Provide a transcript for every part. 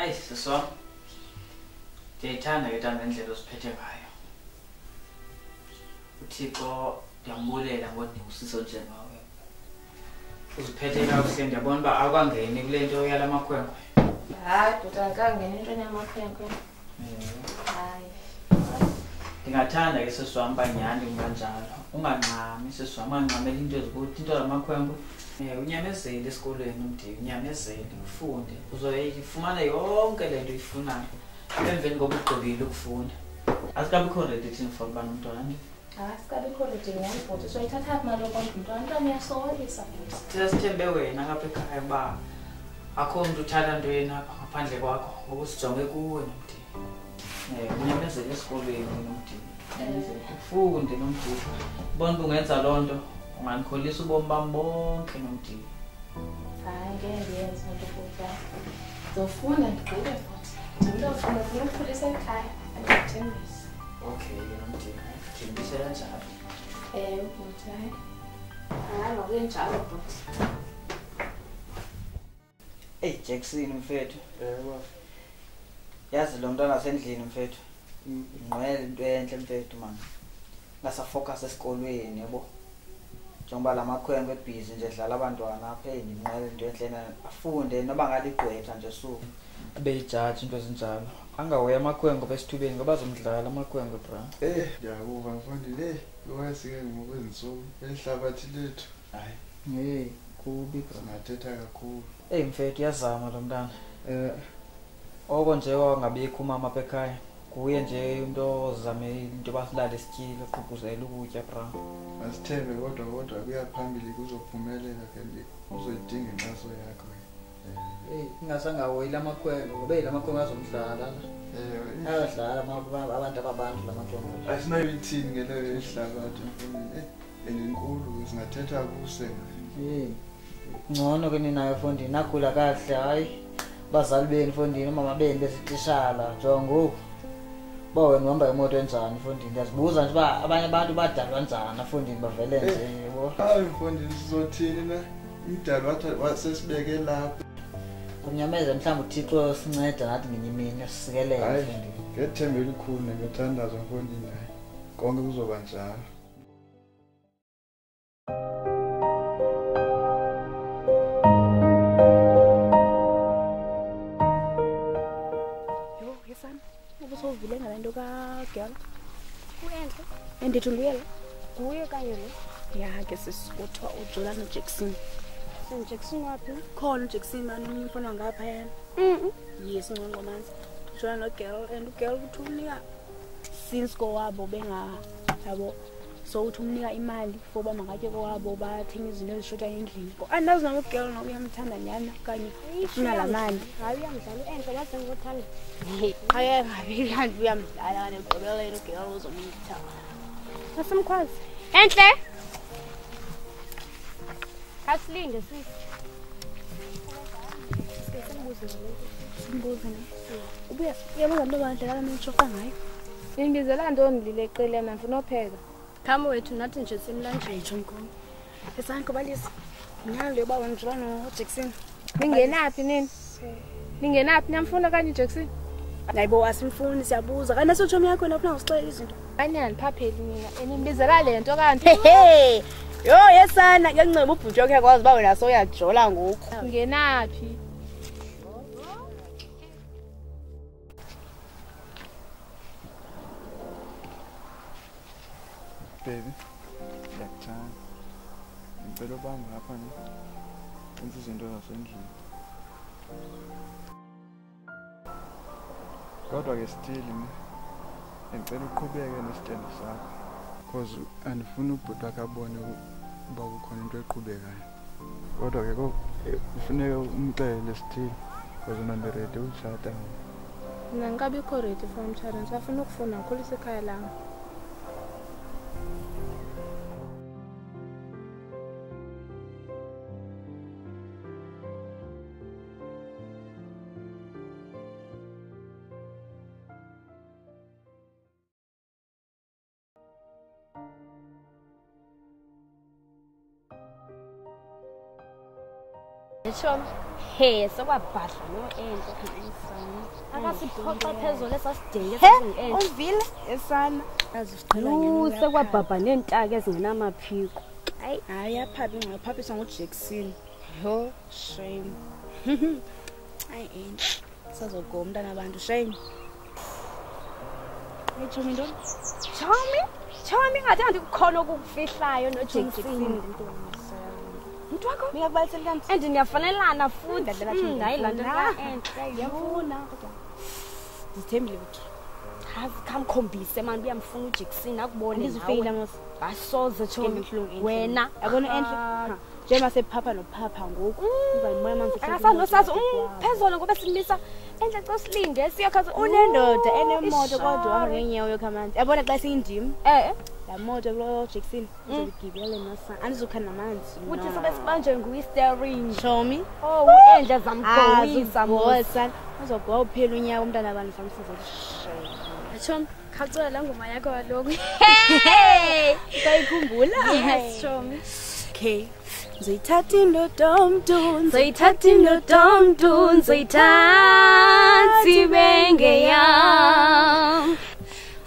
Ayi siswa. Ndiyayithanda ke tana indlela osiphethe ngayo. Uthixo ndiyambulela ngodingusiso njengawe. Uziphethe kakuhle ndiyabona uba akwangeni kule nto yala makhwenkwe. Hayi, bhuti akangeni into yamakhwenkwe. Hayi. Ndingathanda ke siswam uba nyhani kunganjalo. Unganqami siswam, unganqameli into ezikuthi into zamamakhwenkwe. Unyamezele esikolweni umntu, unyamezele ufunde. Uzoyifumana yonke le nto uyifunayo. Emveni koba ugqibile ukufunda. Asikabikho ready thina for uba nomntwana nje. Asikabikho ready nyhani bhuti. Soyithatha aphi mali yokondla umntwana? Umntwana uyasokolisa bhuti. Thina sithembe wena ngapha ekhaya uba akho mntu uthanda ntweni apha ngaphandle kwakho. Ngoku sijonge kuwe nomntu. Unyamezele esikolweni nomntu. Unyamezele ufunde nomntu. Ubona uba ungenza loo nto. Unganikholisa ubomi bam bonke nomntu. Hayi, ngeke ndiyenze loo nto bhuti. Ndizofunda ndigqibe futhi. Ndizofuna ukukhulisa ekhaya. Andithembise. Okay, nomntu. Thembise kanjalo. Bhuti, hayi. Hayi, makunjalo bhuti. Hey Jackson mfethu. Yazi lo mntwana asendlini mfethu. Ingqwele into enhle mfethu man. Ngasafocus esikolweni yabo. Njengoba lamakhwenkwe ebhizi nje dlala abantwana apha ingqwele into enhle na afunde noba ngaligqwetha nje suku. Abe yijaji into ezinjalo. Angahoya amakhwenkwe besithubeni ngoba bazomdlala amakhwenkwe bra. Ndiyakuva mfondile. Lokasike ngokwenziso ehlabathi lethu. Hayi. Kubi bra. Singathetha kakhulu. Mfethu yazama lo mntana. Oko nje wangabikho umama apha ekhaya. Kuye nje into ozame into basilale sityile uqhubuzela ukutya bra. Masithembe kodwa kuyaphambili kuzophumelela ke uzoyidinga inkxaso yakho. Ingasangahoyi lamakhwenkwe ngoba lamakhwenkwe azomdlala. Ayadlala abantu ababantu lamakhwenkwe. Asinayithini ngeleyo ehlabathi mfondile. Enkulu singathetha kuse. Ngcono ke ninayo mfondini nakhula kahle hayi. Bazali beni mfondini umama beni besixishala jongo. Ba wena uhamba imoto enjani mfondini? Ndiyazibuza nje uba abanye abantu badalwa kanjani mfondini bavele nje yebo. Hayi mfondini sizothini na? Umdali wathi wasesibeke lapha. Unyameze mhlawumbe uThixo sinceda nathi ngenye imini sisikelele mfondini. Ngethemba elikhulu ngiyathandaza mfondini hayi. Konke kuzoba njalo. Ubusovile ngalento ka-girl Kuyenhle. endithi nguye la Kuye kanye lo. ya ke sisikuthwa ujolana Jackson Jackson wapi? khona uJackson mani omunye umfana wangapha yena yes ngqonqo manzi ujolana no-girl and ugirl uthi umnika since kowabo yabo so uthi umnika imali for uba makatye kowabo bathenga izinto ezishotayo endlini andazi noma ugirl noma uyamthanda nyana okanye ufuna laa mali Hayi uyamdlala enhle wathi ngothanda. hayi ngabi kanti uyamdlala kane ugqibelele ugirl uzomitha Asimkhwazi. Enhle. Kasilinde sisi. Simbuze ne ubuya yabona nto bandlela nitshofa ngayo Ngimbizela ntoni lileqile mna ngifuna upheka. Khama wethu nathi nje simlanjeni jonkomo esanko balisi nyalo yoba wenzela no Jackson Ningenaphi nini? Ningenaphi niyamfuna kanye Jackson? hayibo asimfuni siyabuza kanti asotshomi yakho lapha usixela izinto Kanyani phapheli nina. Enimbizela lento kanti. Yo yesana kuyancema ubhunti yakho yakwazi ba wena soyajola ngoku Ningenaphi? Baby. Yakuthanda. Ngicela ubamba lapha ne. Enza izinto zasendlini. Kodwa ke still ne. Ngicela uqhubeke nesithembu sakho. Because andifuni ubhuti wakho abone uba kukhona into eqhubekayo. Kodwa ke kufuneka umxele still because una ready ukushada. Mina ngikabikho ready for umshado. Ngifuna ukufuna ngikhulisa ekhaya lami. Etsho he sokwabhadla no ento khanyisana akasiphoxa phezulu esasidenge sasingento Uvile esana azisicela ngene sekwabhabha nentaka ezingenamaphiko hayi aphabi ngaphaphisa ngoJackson ho shame ayi ento sazogoma umntana abantu shame Chomi ntoni Chomi ngathi andikukhona ukukufihlayo noJackson Mntu wakho ngiyakubalisela kanti and niyafanelana futhi hayi lanto enhle ngiyafuna kodwa Zithembile ukuthi kamkhombise manje uyamfuna uJackson akubone ngizifeyila nawe mos basoze Chomi wena yabona enhle njengoba sephapha nophapha ngoku kuba imoya manje akasanosazi umphezolo ngoba simisa enhle xa silinde siyakhaza unendoda enemoto kodwa ngenyawo yokhamanzi yabona xa siyindim la moto lo Jackson uzogibele nasa anizokhana namanzi uthi sobe sibanje nguisteering Chomi oh uendla zamgowisa mosa uzogowa uphela unyawo umntana abantu samsiza Chomi khacela la ngoma yakho kaloku sayikhumbula yes Chomi okay Zoyithatha indodomdu Zoyithatha indodomdu Zoyithatha ibenge yam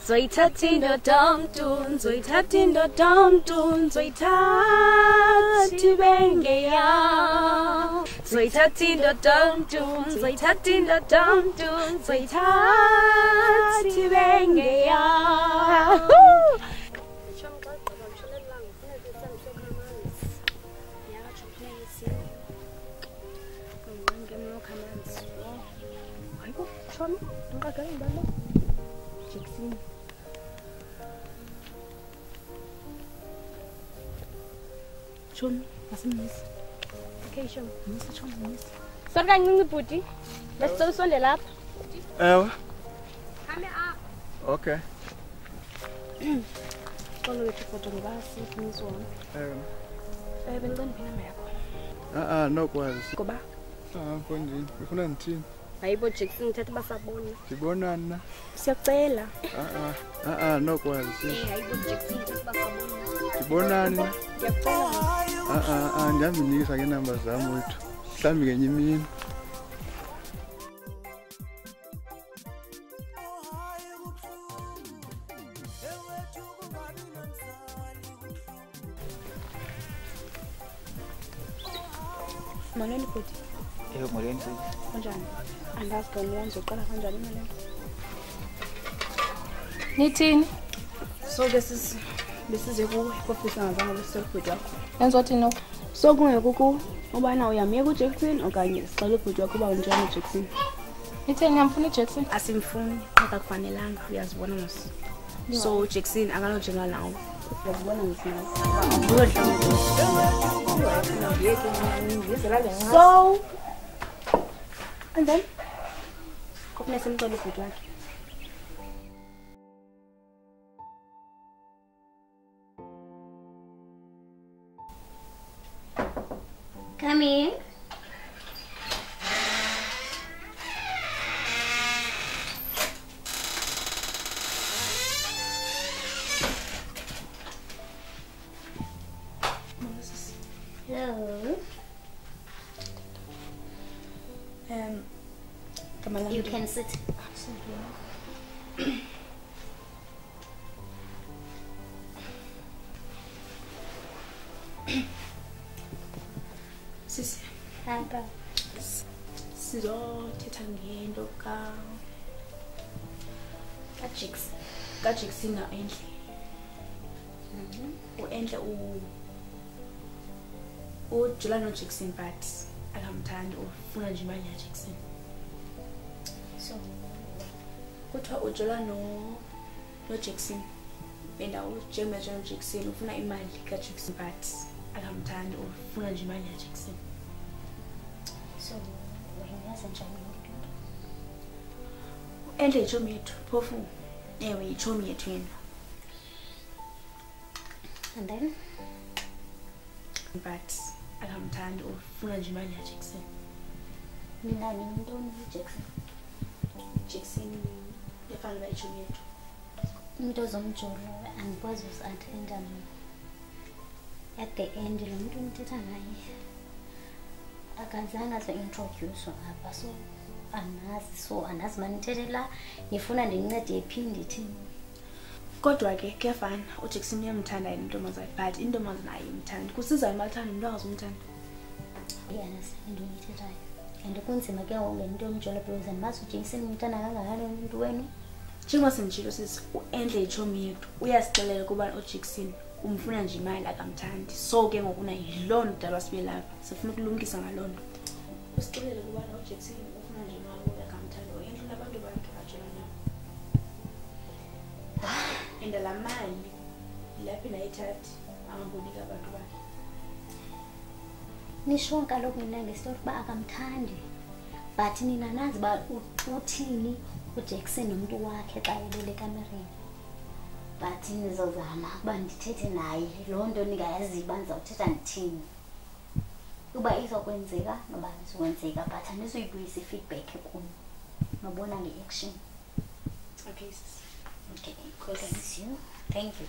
Zoyithatha indodomdu Zoyithatha indodomdu Zoyithatha ibenge yam Zoyithatha indodomdu Zoyithatha indodomdu Zoyithatha ibenge yam Chomi ngakagala ngalo Jackson Chomi asimnisi okay Chomi misa Chomi misa Sori kancinci bhuti lesicela usonde lapha Ewe. Hame apha Okay. Xolo wethu foto ngoba sifumisa wona Ewe. benicela phina yakho nokwazi. ngoba Konjini? Ufuna ngithini? hayibo Jackson uthatha basabona Sibonani na? siyacela nokwazi. hayibo Jackson uthatha basabona Sibonani na? ngiyacela Ndiyazinikisa ke number zami wethu. Mhlambi ngenye imini. Molweni bhuti molweni sisi. kanjani andazi gani wanzoqala kanjani molweni Nithini? so besize kuwe kofisa ngazange besebhuti wakho Yenza wathini? so kungekuku ubana uyamyeka uJackson okanye sicela ubhuti wakho uba unjani uJackson Nithini ngiyamfuna uJackson? asimfuni kodwa kufanelanga uyazibona mos so uJackson akanojenga nawe uyazibona ngisinawo so and then kopne simcela ubhuti wakhe come in hello you can sit sisi hapa sizothetha ngento kaJackson na enhle uenhle ujula noJackson but akamthandi ufuna nje imali yaJackson so kuthiwa ujula noJackson benda ujenga noJackson ufuna imali kaJackson but akamthandi ufuna nje imali yaJackson so wena senjani enhle ichomi yethu phofu ewe ichomi yethu yena and then but akamthandi ufuna nje imali yaJackson mina ngintoni Jackson efana bayichomi yethu into zomjolo andikwazi usathenda at the end lo muntu umthetha naye akazange azo-introduce ngapha so andazi manithethe la ngifuna ndincede phi ndithini. Kodwa ke kuyafana uJackson uyamthanda yena intombazana but intombazana ayimthandi. Kusizani bathanda umuntu angazumthanda? Iyanasini into oyithethayo and kunzima ke ngokungena into yomjola because mazi uJackson umthanda kangakanani umuntu wenu. Njengoba senditshilo sisi uEndle ichomi yethu uyasixelela kuba uJackson umfuna nje imali akamthandi. So ke ngokuna yiloo nto dalwa sibe lapha sifuna ukulungisa ngaloo nto. Usixelele kuba uJackson ufuna nje imali akamthandi oEndle abantu bakhe bajola nabo. And la mali lapha nayithathi angakunika abantu bakhe. Nisho kaloku mina ngesitory ba akamthandi but nina nazi ba uthini uJackson nomuntu wakhe xa elele kamereni. But nizozama ukuba ndithethe naye loo nto ningayazi banza uthetha ndithini. Uba izokwenzeka noba izokwenzeka but anizuyibuyisa feedback kuni. Nobona nge-action. Okay sis. Okay, thank you. Thank you.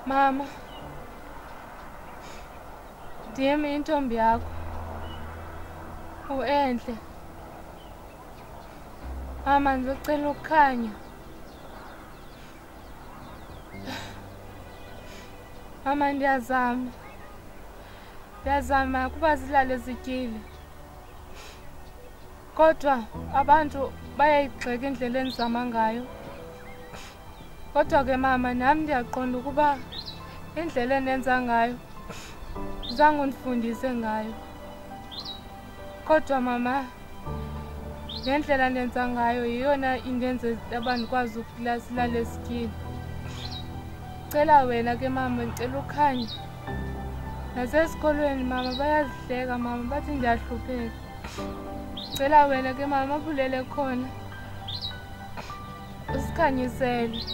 Mama, ndiyemi intombi yakho uEndle. Mama, ndizocela ukukhanya. Mama, ndiyazama kuba zilale zityile, kodwa abantu bayayigxeka indlela endizama ngayo. Kodwa ke mama, nami ndiyaqonda ukuba indlela endenza ngayo zange undifundise ngayo. Kodwa mama, le ndlela ndenza ngayo yiyona indenze aba ndikwazi ukuphila silale sityile. Cela wena ke mama, ndicela ukhanya. Nasesikolweni mama bayazihleka mama, bathi ndiyahlupheka. Cela wena ke mama, bulele khona usikhanyisele.